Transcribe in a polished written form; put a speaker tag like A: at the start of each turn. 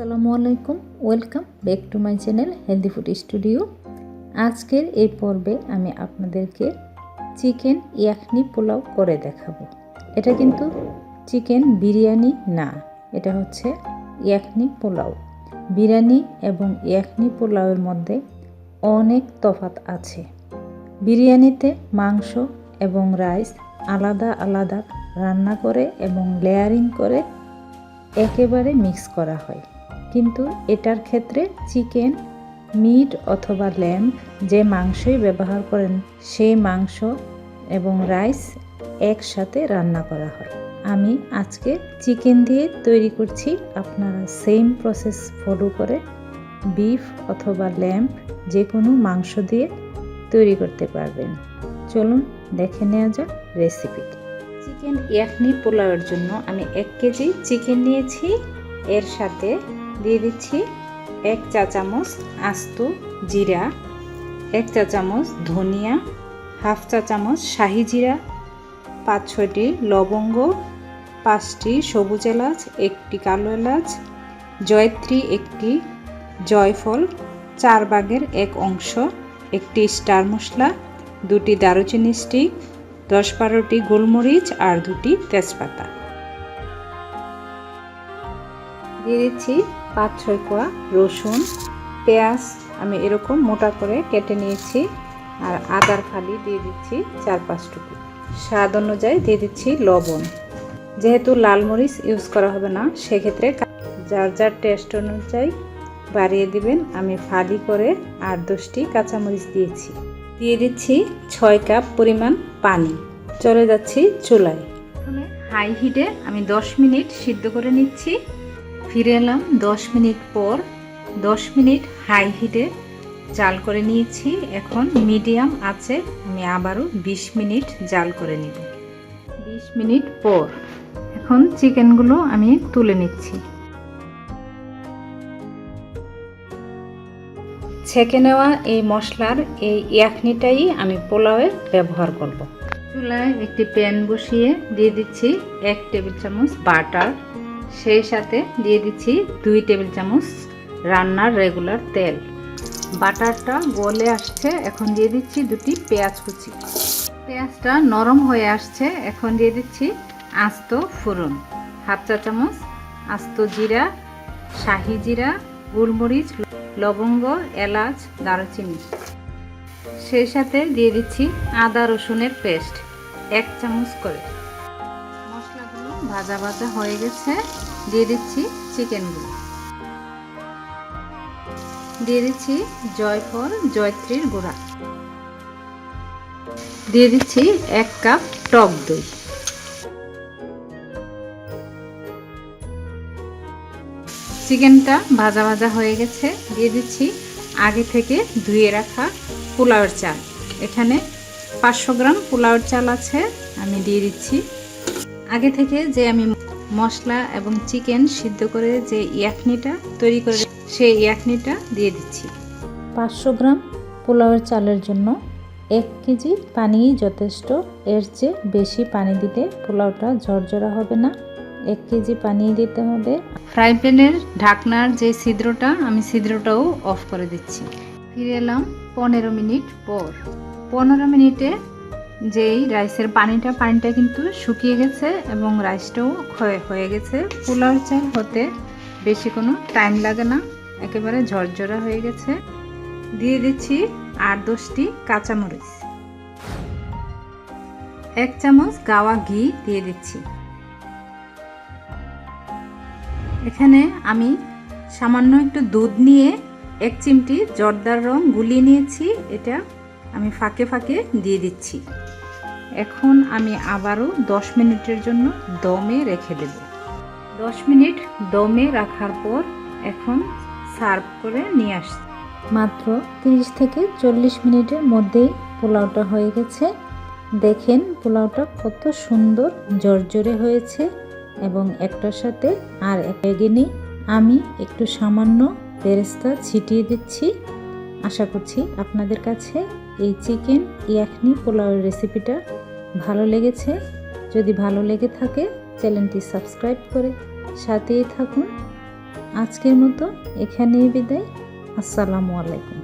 A: আসসালামু আলাইকুম, welcome back to my channel healthy food studio. আজকের এই পর্বে আমি আপনাদেরকে চিকেন ইয়াখনি পোলাও করে দেখাবো। এটা কিন্তু চিকেন বিরিয়ানি না, এটা হচ্ছে ইয়াখনি পোলাও। বিরিয়ানি এবং ইয়াখনি পোলাওয়ের মধ্যে অনেক তফাৎ আছে। বিরিয়ানিতে মাংস এবং রাইস আলাদা আলাদা রান্না করে এবং লেয়ারিং করে একেবারে মিক্স করা হয়, কিন্তু এটার ক্ষেত্রে চিকেন, মিট অথবা ল্যাম্ব যে মাংসই ব্যবহার করেন সেই মাংস এবং রাইস একসাথে রান্না করা হয়। আমি আজকে চিকেন দিয়ে তৈরি করছি, আপনারা সেম প্রসেস ফলো করে বিফ অথবা ল্যাম্ব যে কোনো মাংস দিয়ে তৈরি করতে পারবেন। চলুন দেখে নেওয়া যাক রেসিপিটি। চিকেন ইয়াখনি পোলাওয়ের জন্য আমি 1 কেজি চিকেন নিয়েছি। এর সাথে দিয়ে দিচ্ছি 1 চা চামচ আস্ত জিরা, 1 চা চামচ ধনিয়া, হাফ চা চামচ শাহি জিরা, 5-6টি লবঙ্গ, 5টি সবুজ এলাচ, 1টি কালো এলাচ, জয়ত্রী 1টি, জয়ফল 4/1 অংশ, 1টি স্টার মশলা, 2টি দারুচিনি স্টিক, 10-12টি গোলমরিচ আর 2টি তেজপাতা। দিয়ে দিচ্ছি 5-6 কোয়া রসুন, পেঁয়াজ আমি এরকম মোটা করে কেটে নিয়েছি, আর আদার ফালি দিয়ে দিচ্ছি 4-5 টুকরো। স্বাদ অনুযায়ী দিয়ে দিচ্ছি লবণ। যেহেতু লাল মরিচ ইউজ করা হবে না, সেক্ষেত্রে যার যার টেস্ট অনুযায়ী বাড়িয়ে দিবেন। আমি ফালি করে 8-10টি কাঁচামরিচ দিয়েছি। দিয়ে দিচ্ছি 6 কাপ পরিমাণ পানি। চলে যাচ্ছি চুলায়। প্রথমে হাই হিটে আমি 10 মিনিট সিদ্ধ করে নিচ্ছি। ফিরে এলাম 10 মিনিট পর। 10 মিনিট হাই হিটে জাল করে নিয়েছি। এখন মিডিয়াম আঁচে আমি আবারও 20 মিনিট জাল করে নিব। 20 মিনিট পর এখন চিকেনগুলো আমি তুলে নিচ্ছি। ছেঁকে নেওয়া এই মশলার এই ইয়াখনিটাই আমি পোলাওয়ে ব্যবহার করব। চুলায় একটি প্যান বসিয়ে দিয়ে দিচ্ছি 1 টেবিল চামচ বাটার, সেই সাথে দিয়ে দিচ্ছি 2 টেবিল চামচ রান্নার রেগুলার তেল। বাটারটা গলে আসছে, এখন দিয়ে দিচ্ছি 2টি পেঁয়াজ কুচি। পেঁয়াজটা নরম হয়ে আসছে, এখন দিয়ে দিচ্ছি আস্ত ফোড়ন, হাফ চা চামচ আস্ত জিরা, শাহি জিরা, গোলমরিচ, লবঙ্গ, এলাচ, দারুচিনি। সেই সাথে দিয়ে দিচ্ছি আদা রসুনের পেস্ট 1 চামচ করে। মশলাগুলো ভাজা ভাজা হয়ে গেছে, দিয়ে দিচ্ছি চিকেনগুলো। দিয়ে দিচ্ছি জয়ফল, জয়ত্রীর গুঁড়া। দিয়ে দিচ্ছি 1 কাপ টক দই। চিকেনটা ভাজা ভাজা হয়ে গেছে, দিয়ে দিচ্ছি আগে থেকে ধুয়ে রাখা পোলাওয়ের চাল। এখানে 500 গ্রাম পোলাওয়ের চাল আছে, আমি দিয়ে দিচ্ছি। আগে থেকে যে আমি মশলা এবং চিকেন সিদ্ধ করে যে ইয়াখনিটা তৈরি করে সেই ইয়াখনিটা দিয়ে দিচ্ছি। 500 গ্রাম পোলাওয়ের চালের জন্য 1 কেজি পানি যথেষ্ট। এর চেয়ে বেশি পানি দিলে পোলাওটা ঝরঝরা হবে না। 1 কেজি পানি দিতে হবে। ফ্রাই প্যানের ঢাকনার যে ছিদ্রটা, আমি ছিদ্রটাও অফ করে দিচ্ছি। ফিরে এলাম 15 মিনিট পর। 15 মিনিটে যেই রাইসের পানিটা কিন্তু শুকিয়ে গেছে এবং রাইসটাও হয়ে গেছে। পোলাওর চাল হতে বেশি কোনো টাইম লাগে না, একেবারে ঝরঝরা হয়ে গেছে। দিয়ে দিচ্ছি 8-10টি কাঁচামরিচ, 1 চামচ গাওয়া ঘি দিয়ে দিচ্ছি। এখানে আমি সামান্য একটু দুধ নিয়ে 1 চিমটি জর্দার রং গুলিয়ে নিয়েছি, এটা আমি ফাঁকে ফাঁকে দিয়ে দিচ্ছি। এখন আমি আবারও 10 মিনিটের জন্য দমে রেখে দেব। 10 মিনিট দমে রাখার পর এখন সার্ভ করে নিয়ে আসছি। মাত্র 30 থেকে 40 মিনিটের মধ্যেই পোলাওটা হয়ে গেছে। দেখেন পোলাওটা কত সুন্দর জর্জরে হয়েছে এবং একটার সাথে আর এগিয়ে আমি একটু সামান্য বেরেস্তা ছিটিয়ে দিচ্ছি। আশা করছি আপনাদের কাছে এই চিকেন ইয়াখনি পোলাওয়ের রেসিপিটা ভালো লেগেছে। যদি ভালো লেগে থাকে চ্যানেলটি সাবস্ক্রাইব করে সাথেই থাকুন। আজকের মতো এখানেই বিদায়। আসসালামু আলাইকুম।